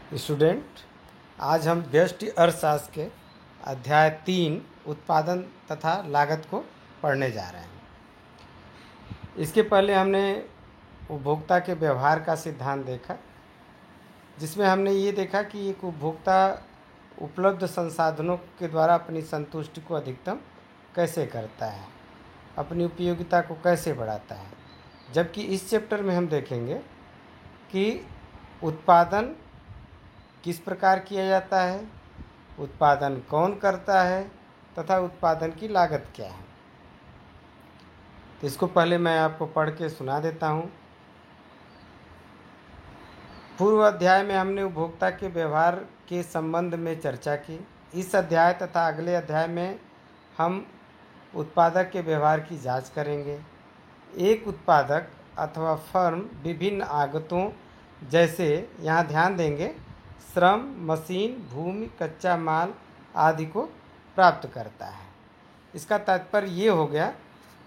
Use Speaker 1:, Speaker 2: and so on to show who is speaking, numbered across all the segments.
Speaker 1: Student, आज हम व्यष्टि अर्थशास्त्र के अध्याय 3 उत्पादन तथा लागत को पढ़ने जा रहे हैं। इसके पहले हमने उपभोक्ता के व्यवहार का सिद्धांत देखा, जिसमें हमने ये देखा कि एक उपभोक्ता उपलब्ध संसाधनों के द्वारा अपनी संतुष्टि को अधिकतम कैसे करता है, अपनी उपयोगिता को कैसे बढ़ाता है। जबकि इस चैप्टर में हम देखेंगे कि उत्पादन किस प्रकार किया जाता है, उत्पादन कौन करता है तथा उत्पादन की लागत क्या है। तो इसको पहले मैं आपको पढ़ के सुना देता हूँ। पूर्व अध्याय में हमने उपभोक्ता के व्यवहार के संबंध में चर्चा की। इस अध्याय तथा अगले अध्याय में हम उत्पादक के व्यवहार की जांच करेंगे। एक उत्पादक अथवा फर्म विभिन्न आगतों जैसे, यहाँ ध्यान देंगे, श्रम, मशीन, भूमि, कच्चा माल आदि को प्राप्त करता है। इसका तात्पर्य ये हो गया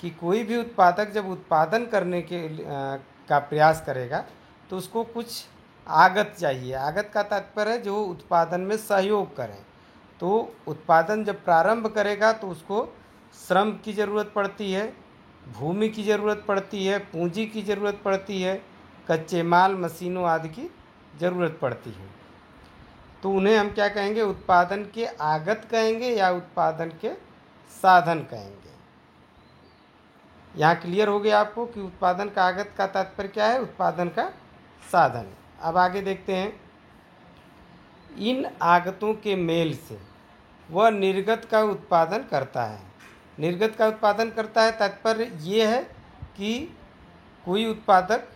Speaker 1: कि कोई भी उत्पादक जब उत्पादन करने का प्रयास करेगा तो उसको कुछ आगत चाहिए। आगत का तात्पर्य है जो उत्पादन में सहयोग करे। तो उत्पादन जब प्रारंभ करेगा तो उसको श्रम की ज़रूरत पड़ती है, भूमि की ज़रूरत पड़ती है, पूंजी की ज़रूरत पड़ती है, कच्चे माल, मशीनों आदि की ज़रूरत पड़ती है। तो उन्हें हम क्या कहेंगे? उत्पादन के आगत कहेंगे या उत्पादन के साधन कहेंगे। यहाँ क्लियर हो गया आपको कि उत्पादन का आगत का तात्पर्य क्या है, उत्पादन का साधन। अब आगे देखते हैं। इन आगतों के मेल से वह निर्गत का उत्पादन करता है। निर्गत का उत्पादन करता है तात्पर्य ये है कि कोई उत्पादक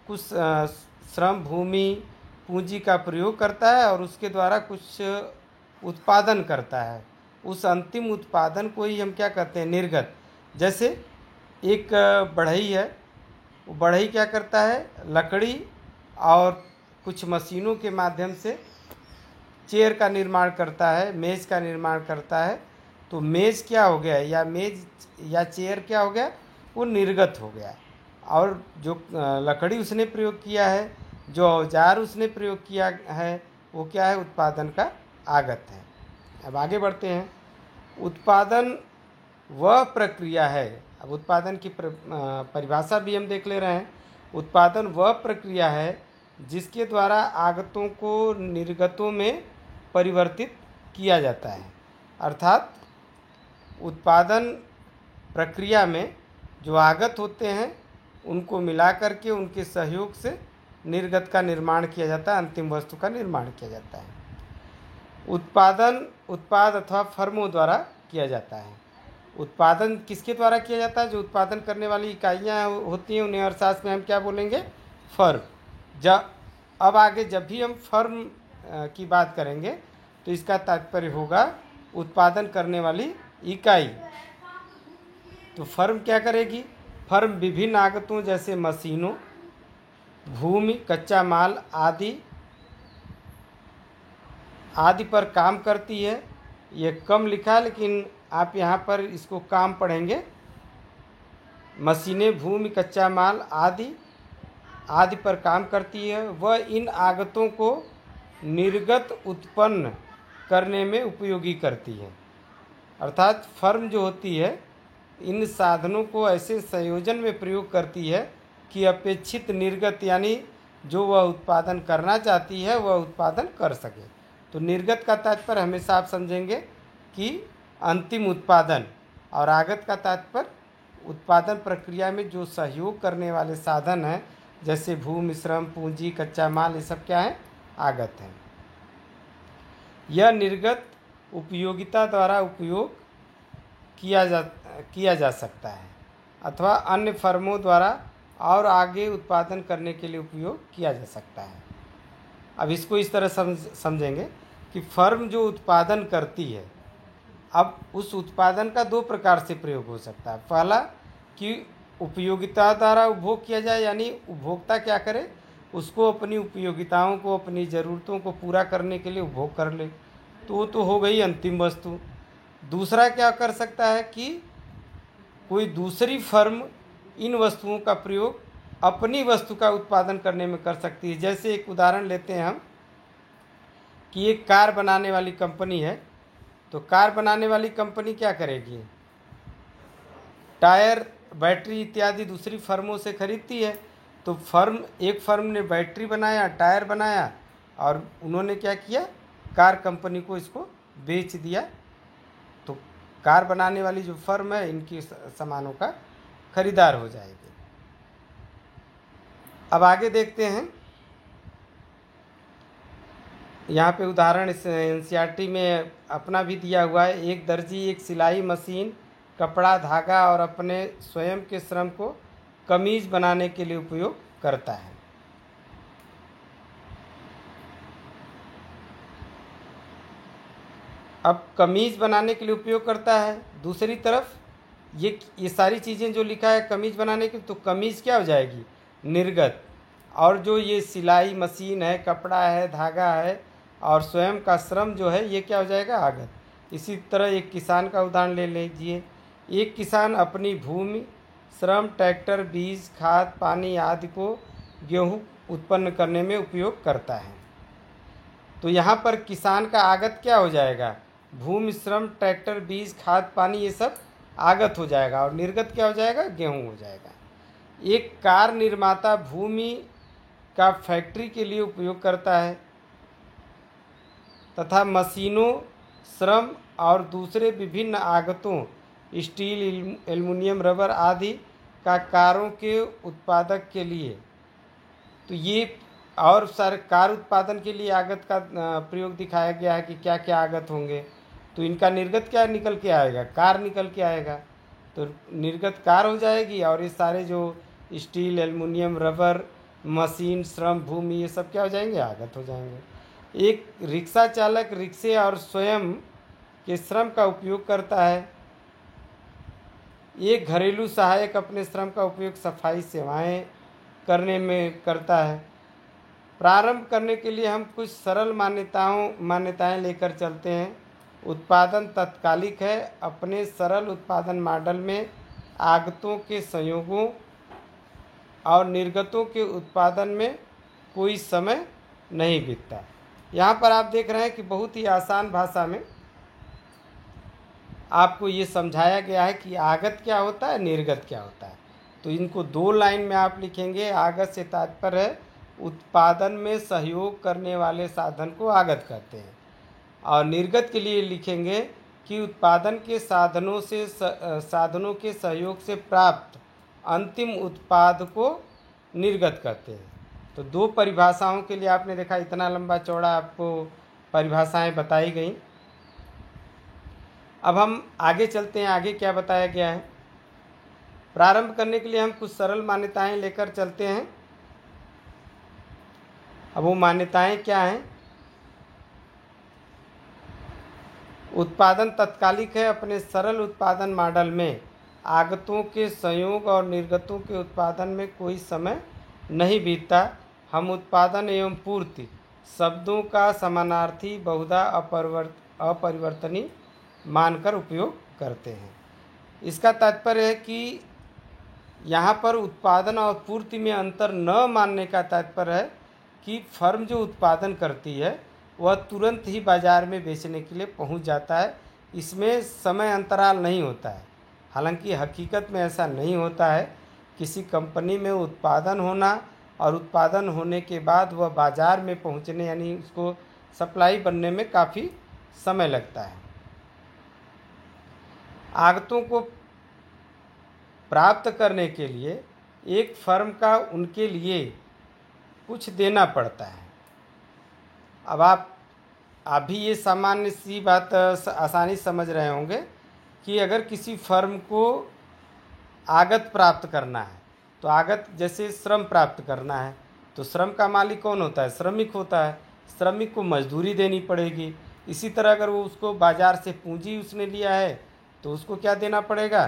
Speaker 1: कुछ श्रम, भूमि, पूंजी का प्रयोग करता है और उसके द्वारा कुछ उत्पादन करता है। उस अंतिम उत्पादन को ही हम क्या कहते हैं? निर्गत। जैसे एक बढ़ई है, वो बढ़ई क्या करता है? लकड़ी और कुछ मशीनों के माध्यम से चेयर का निर्माण करता है, मेज का निर्माण करता है। तो मेज क्या हो गया, या मेज या चेयर क्या हो गया? वो निर्गत हो गया। और जो लकड़ी उसने प्रयोग किया है, जो औजार उसने प्रयोग किया है, वो क्या है? उत्पादन का आगत है। अब आगे बढ़ते हैं। उत्पादन वह प्रक्रिया है। अब उत्पादन की परिभाषा भी हम देख ले रहे हैं। उत्पादन वह प्रक्रिया है जिसके द्वारा आगतों को निर्गतों में परिवर्तित किया जाता है। अर्थात उत्पादन प्रक्रिया में जो आगत होते हैं उनको मिला करके उनके सहयोग से निर्गत का निर्माण किया जाता है, अंतिम वस्तु का निर्माण किया जाता है। उत्पादन उत्पाद अथवा फर्मों द्वारा किया जाता है। उत्पादन किसके द्वारा किया जाता है? जो उत्पादन करने वाली इकाइयाँ होती हैं उन्हें अर्थशास्त्र में हम क्या बोलेंगे? फर्म। अब आगे जब भी हम फर्म की बात करेंगे तो इसका तात्पर्य होगा उत्पादन करने वाली इकाई। तो फर्म क्या करेगी? फर्म विभिन्न आगतों जैसे मशीनों, भूमि, कच्चा माल आदि पर काम करती है। ये कम लिखा है लेकिन आप यहाँ पर इसको काम पढ़ेंगे। मशीनें, भूमि, कच्चा माल आदि पर काम करती है। वह इन आगतों को निर्गत उत्पन्न करने में उपयोगी करती है। अर्थात फर्म जो होती है इन साधनों को ऐसे संयोजन में प्रयोग करती है कि अपेक्षित निर्गत यानी जो वह उत्पादन करना चाहती है वह उत्पादन कर सके। तो निर्गत का तात्पर्य हमेशा आप समझेंगे कि अंतिम उत्पादन, और आगत का तात्पर्य उत्पादन प्रक्रिया में जो सहयोग करने वाले साधन हैं जैसे भूमि, श्रम, पूंजी, कच्चा माल, ये सब क्या है? आगत है। यह निर्गत उपयोगिता द्वारा उपयोग किया जा सकता है अथवा अन्य फर्मों द्वारा और आगे उत्पादन करने के लिए उपयोग किया जा सकता है। अब इसको इस तरह समझेंगे कि फर्म जो उत्पादन करती है, अब उस उत्पादन का दो प्रकार से प्रयोग हो सकता है। पहला कि उपयोगिता द्वारा उपभोग किया जाए, यानी उपभोक्ता क्या करे? उसको अपनी उपयोगिताओं को, अपनी ज़रूरतों को पूरा करने के लिए उपभोग कर ले, तो हो गई अंतिम वस्तु। दूसरा क्या कर सकता है कि कोई दूसरी फर्म इन वस्तुओं का प्रयोग अपनी वस्तु का उत्पादन करने में कर सकती है। जैसे एक उदाहरण लेते हैं हम कि एक कार बनाने वाली कंपनी है, तो कार बनाने वाली कंपनी क्या करेगी, टायर, बैटरी इत्यादि दूसरी फर्मों से खरीदती है। तो एक फर्म ने बैटरी बनाया, टायर बनाया, और उन्होंने क्या किया, कार कंपनी को इसको बेच दिया। तो कार बनाने वाली जो फर्म है इनकी सामानों का खरीदार हो जाएगी। अब आगे देखते हैं, यहाँ पे उदाहरण इस एनसीईआरटी में अपना भी दिया हुआ है। एक दर्जी एक सिलाई मशीन, कपड़ा, धागा और अपने स्वयं के श्रम को कमीज बनाने के लिए उपयोग करता है। अब कमीज बनाने के लिए उपयोग करता है, दूसरी तरफ ये सारी चीज़ें जो लिखा है कमीज बनाने के, तो कमीज क्या हो जाएगी, निर्गत। और जो ये सिलाई मशीन है, कपड़ा है, धागा है और स्वयं का श्रम जो है, ये क्या हो जाएगा, आगत। इसी तरह एक किसान का उदाहरण ले लीजिए। एक किसान अपनी भूमि, श्रम, ट्रैक्टर, बीज, खाद, पानी आदि को गेहूँ उत्पन्न करने में उपयोग करता है। तो यहाँ पर किसान का आगत क्या हो जाएगा, भूमि, श्रम, ट्रैक्टर, बीज, खाद, पानी, ये सब आगत हो जाएगा, और निर्गत क्या हो जाएगा, गेहूँ हो जाएगा। एक कार निर्माता भूमि का फैक्ट्री के लिए उपयोग करता है तथा मशीनों, श्रम और दूसरे विभिन्न आगतों, स्टील, एल्युमिनियम, रबर आदि का कारों के उत्पादक के लिए, तो ये और सारे कार उत्पादन के लिए आगत का प्रयोग दिखाया गया है कि क्या क्या आगत होंगे। तो इनका निर्गत क्या निकल के आएगा, कार निकल के आएगा। तो निर्गत कार हो जाएगी, और ये सारे जो स्टील, एल्युमिनियम, रबर, मशीन, श्रम, भूमि, ये सब क्या हो जाएंगे, आगत हो जाएंगे। एक रिक्शा चालक रिक्शे और स्वयं के श्रम का उपयोग करता है। एक घरेलू सहायक अपने श्रम का उपयोग सफाई सेवाएं करने में करता है। प्रारंभ करने के लिए हम कुछ सरल मान्यताएं लेकर चलते हैं। उत्पादन तात्कालिक है। अपने सरल उत्पादन मॉडल में आगतों के संयोगों और निर्गतों के उत्पादन में कोई समय नहीं बीतता। यहाँ पर आप देख रहे हैं कि बहुत ही आसान भाषा में आपको ये समझाया गया है कि आगत क्या होता है, निर्गत क्या होता है। तो इनको 2 लाइन में आप लिखेंगे। आगत से तात्पर्य है उत्पादन में सहयोग करने वाले साधन को आगत कहते हैं, और निर्गत के लिए लिखेंगे कि उत्पादन के साधनों के सहयोग से प्राप्त अंतिम उत्पाद को निर्गत कहते हैं। तो 2 परिभाषाओं के लिए आपने देखा, इतना लंबा चौड़ा आपको परिभाषाएं बताई गई। अब हम आगे चलते हैं, आगे क्या बताया गया है। प्रारंभ करने के लिए हम कुछ सरल मान्यताएं लेकर चलते हैं। अब वो मान्यताएं क्या हैं। उत्पादन तात्कालिक है। अपने सरल उत्पादन मॉडल में आगतों के संयोग और निर्गतों के उत्पादन में कोई समय नहीं बीतता। हम उत्पादन एवं पूर्ति शब्दों का समानार्थी बहुधा अपरिवर्तनीय मानकर उपयोग करते हैं। इसका तात्पर्य है कि यहाँ पर उत्पादन और पूर्ति में अंतर न मानने का तात्पर्य है कि फर्म जो उत्पादन करती है वह तुरंत ही बाज़ार में बेचने के लिए पहुँच जाता है। इसमें समय अंतराल नहीं होता है। हालांकि हकीकत में ऐसा नहीं होता है। किसी कंपनी में उत्पादन होना और उत्पादन होने के बाद वह बाज़ार में पहुँचने, यानी उसको सप्लाई बनने में काफ़ी समय लगता है। आगतों को प्राप्त करने के लिए एक फर्म का उनके लिए कुछ देना पड़ता है। अब आप भी ये सामान्य सी बात आसानी समझ रहे होंगे कि अगर किसी फर्म को आगत प्राप्त करना है, तो आगत जैसे श्रम प्राप्त करना है, तो श्रम का मालिक कौन होता है, श्रमिक होता है। श्रमिक को मजदूरी देनी पड़ेगी। इसी तरह अगर वो उसको बाज़ार से पूंजी उसने लिया है तो उसको क्या देना पड़ेगा,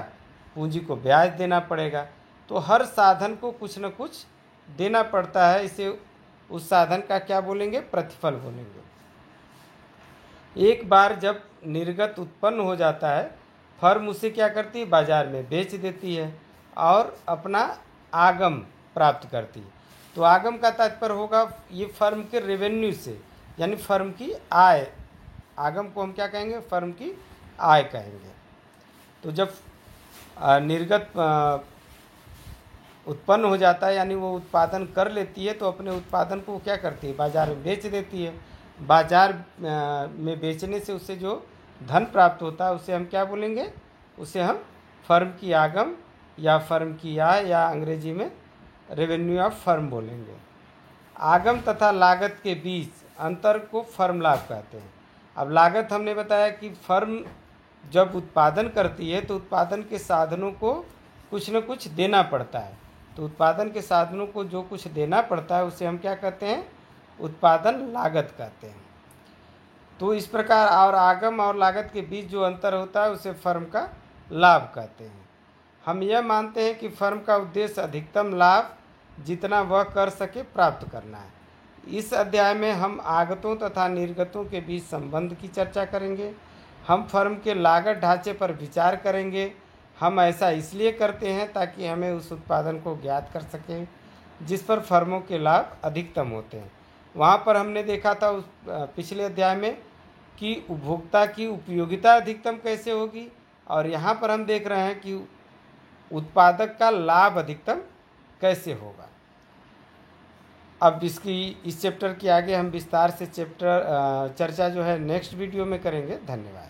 Speaker 1: पूंजी को ब्याज देना पड़ेगा। तो हर साधन को कुछ न कुछ देना पड़ता है। इसे उस साधन का क्या बोलेंगे, प्रतिफल बोलेंगे। एक बार जब निर्गत उत्पन्न हो जाता है, फर्म उसे क्या करती है, बाज़ार में बेच देती है और अपना आगम प्राप्त करती है। तो आगम का तात्पर्य होगा ये फर्म के रेवेन्यू से, यानी फर्म की आय। आगम को हम क्या कहेंगे? फर्म की आय कहेंगे। तो जब निर्गत उत्पन्न हो जाता है, यानी वो उत्पादन कर लेती है, तो अपने उत्पादन को क्या करती है? बाजार में बेच देती है। बाजार में बेचने से उससे जो धन प्राप्त होता है उसे हम क्या बोलेंगे? उसे हम फर्म की आगम या फर्म की आय या अंग्रेजी में रेवेन्यू ऑफ फर्म बोलेंगे। आगम तथा लागत के बीच अंतर को फर्म लाभ कहते हैं। अब लागत हमने बताया कि फर्म जब उत्पादन करती है तो उत्पादन के साधनों को कुछ न कुछ देना पड़ता है। तो उत्पादन के साधनों को जो कुछ देना पड़ता है उसे हम क्या कहते हैं? उत्पादन लागत कहते हैं। तो इस प्रकार और आगम और लागत के बीच जो अंतर होता है उसे फर्म का लाभ कहते हैं। हम यह मानते हैं कि फर्म का उद्देश्य अधिकतम लाभ जितना वह कर सके प्राप्त करना है। इस अध्याय में हम आगतों तथा निर्गतों के बीच संबंध की चर्चा करेंगे। हम फर्म के लागत ढांचे पर विचार करेंगे। हम ऐसा इसलिए करते हैं ताकि हमें उस उत्पादन को ज्ञात कर सकें जिस पर फर्मों के लाभ अधिकतम होते हैं। वहाँ पर हमने देखा था उस पिछले अध्याय में कि उपभोक्ता की उपयोगिता अधिकतम कैसे होगी, और यहाँ पर हम देख रहे हैं कि उत्पादक का लाभ अधिकतम कैसे होगा। अब इस चैप्टर के आगे हम विस्तार से चर्चा जो है नेक्स्ट वीडियो में करेंगे। धन्यवाद।